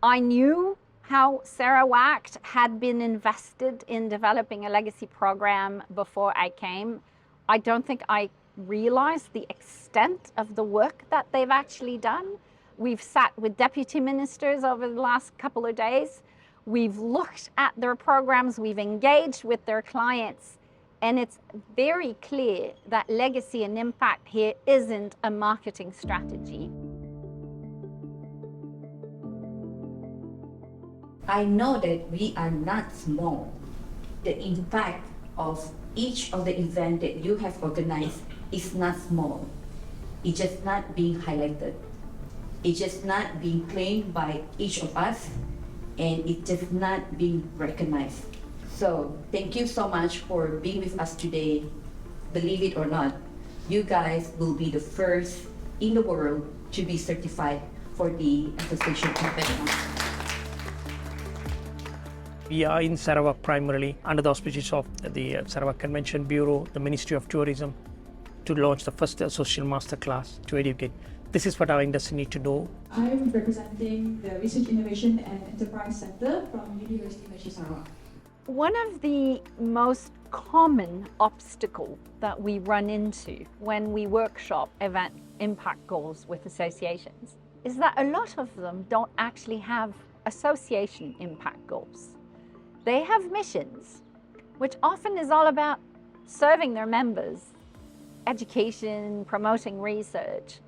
I knew how Sarawak had been invested in developing a legacy program before I came. I don't think I realized the extent of the work that they've actually done. We've sat with deputy ministers over the last couple of days. We've looked at their programs, we've engaged with their clients, and it's very clear that legacy and impact here isn't a marketing strategy. I know that we are not small. The impact of each of the events that you have organized is not small. It's just not being highlighted. It's just not being claimed by each of us, and it's just not being recognized. So thank you so much for being with us today. Believe it or not, you guys will be the first in the world to be certified for the Association Impact Masterclass. We are in Sarawak primarily under the auspices of the Sarawak Convention Bureau, the Ministry of Tourism, to launch the first Association Masterclass to educate. This is what our industry need to know. I'm representing the Research Innovation and Enterprise Center from University Malaysia Sarawak. One of the most common obstacles that we run into when we workshop event impact goals with associations is that a lot of them don't actually have association impact goals. They have missions, which often is all about serving their members, education, promoting research,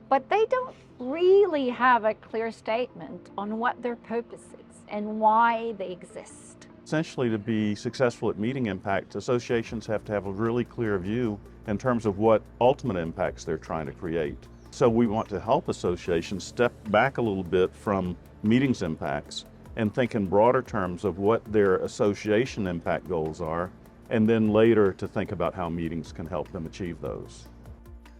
but they don't really have a clear statement on what their purpose is and why they exist. Essentially, to be successful at meeting impact, associations have to have a really clear view in terms of what ultimate impacts they're trying to create. So we want to help associations step back a little bit from meetings impacts and think in broader terms of what their association impact goals are, and then later to think about how meetings can help them achieve those.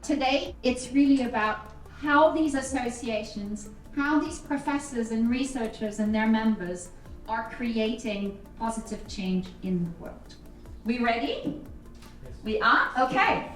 Today, it's really about how these associations, how these professors and researchers and their members are creating positive change in the world. We ready? We are? Okay.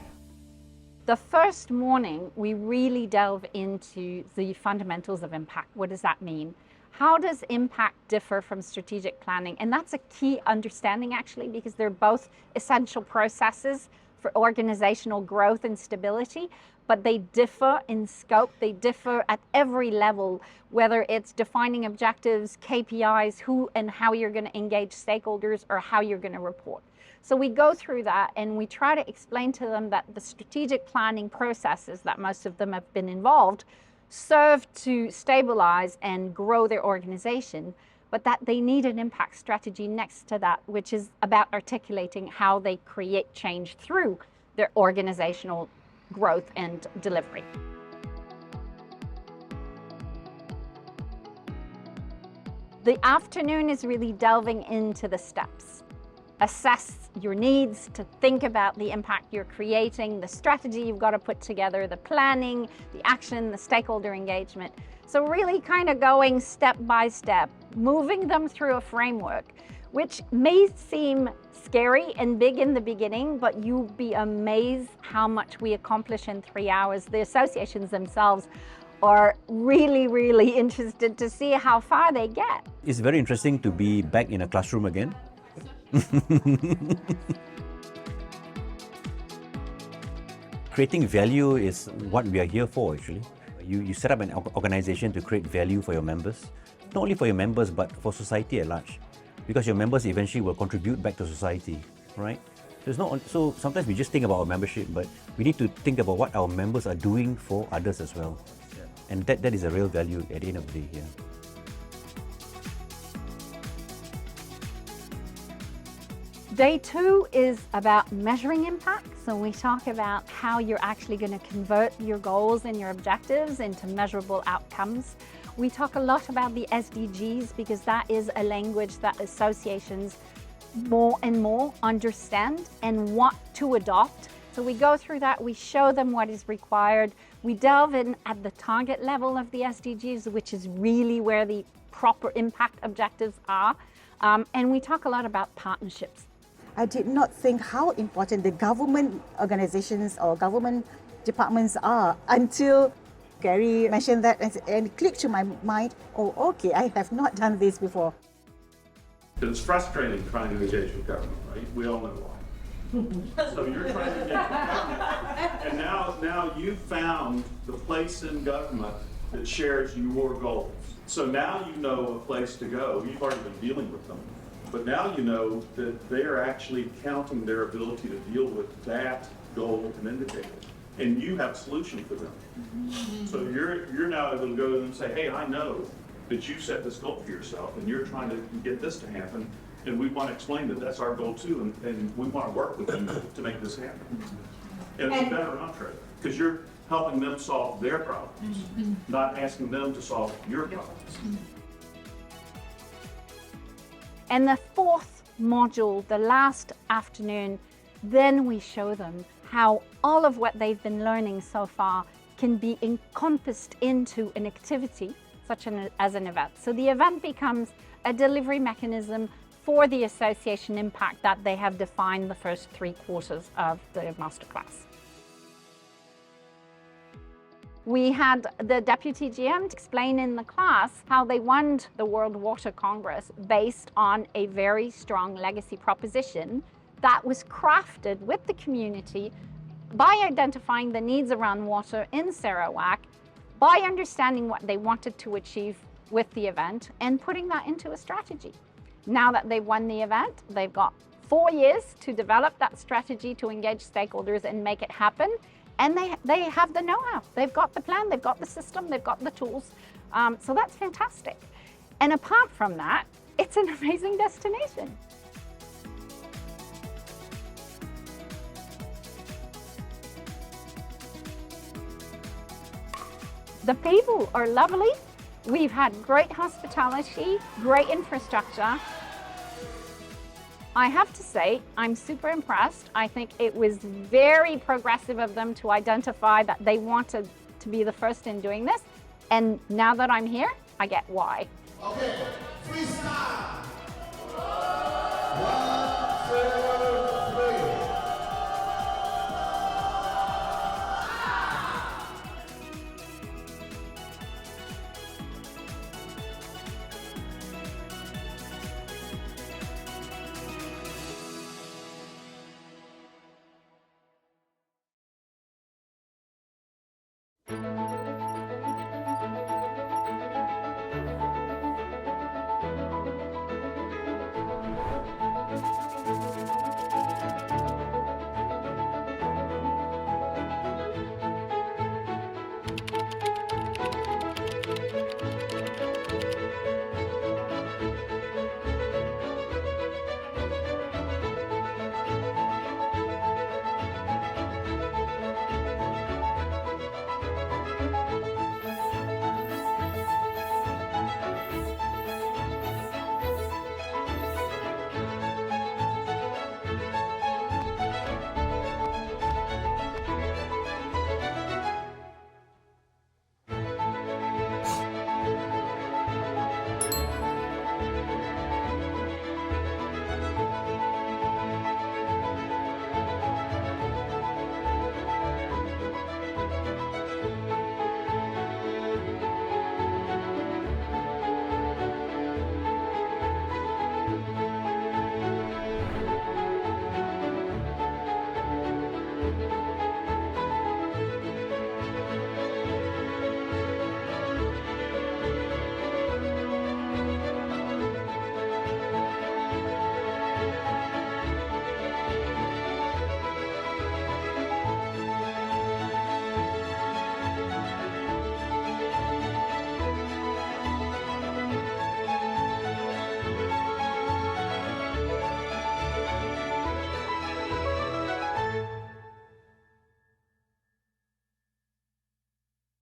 The first morning, we really delve into the fundamentals of impact. What does that mean? How does impact differ from strategic planning? And that's a key understanding, actually, because they're both essential processes for organizational growth and stability, but they differ in scope. They differ at every level, whether it's defining objectives, KPIs, who and how you're going to engage stakeholders, or how you're going to report. So we go through that and we try to explain to them that the strategic planning processes that most of them have been involved serve to stabilize and grow their organization, but that they need an impact strategy next to that, which is about articulating how they create change through their organizational growth and delivery. The afternoon is really delving into the steps. Assess your needs, to think about the impact you're creating, the strategy you've got to put together, the planning, the action, the stakeholder engagement. So really kind of going step by step, moving them through a framework, which may seem scary and big in the beginning, but you'll be amazed how much we accomplish in 3 hours. The associations themselves are really, really interested to see how far they get. It's very interesting to be back in a classroom again. Creating value is what we are here for, actually. You set up an organization to create value for your members, not only for your members, but for society at large. Because your members eventually will contribute back to society, right? So, it's not, so sometimes we just think about our membership, but we need to think about what our members are doing for others as well. And that is a real value at the end of the day here. Day 2 is about measuring impact. So we talk about how you're actually going to convert your goals and your objectives into measurable outcomes. We talk a lot about the SDGs because that is a language that associations more and more understand and want to adopt. So we go through that, we show them what is required. We delve in at the target level of the SDGs, which is really where the proper impact objectives are. And we talk a lot about partnerships. I did not think how important the government organizations or government departments are until Gary mentioned that and it clicked to my mind, oh, okay, I have not done this before. It's frustrating trying to engage with government, right? We all know why. So you're trying to engage with government, and now you've found the place in government that shares your goals. So now you know a place to go. You've already been dealing with them, but now you know that they are actually counting their ability to deal with that goal and indicator, and you have a solution for them. So you're now able to go to them and say, hey, I know that you set this goal for yourself and you're trying to get this to happen, and we want to explain that that's our goal too, and we want to work with you to make this happen. And it's a better entree, because you're helping them solve their problems, not asking them to solve your problems. And the fourth module, the last afternoon, then we show them how all of what they've been learning so far can be encompassed into an activity such as an event. So the event becomes a delivery mechanism for the association impact that they have defined the first 3 quarters of the masterclass. We had the Deputy GM explain in the class how they won the World Water Congress based on a very strong legacy proposition that was crafted with the community by identifying the needs around water in Sarawak, by understanding what they wanted to achieve with the event, and putting that into a strategy. Now that they've won the event, they've got 4 years to develop that strategy to engage stakeholders and make it happen. And they have the know-how. They've got the plan, they've got the system, they've got the tools. So that's fantastic. And apart from that, it's an amazing destination. The people are lovely. We've had great hospitality, great infrastructure. I have to say, I'm super impressed. I think it was very progressive of them to identify that they wanted to be the first in doing this. And now that I'm here, I get why. Okay, freestyle.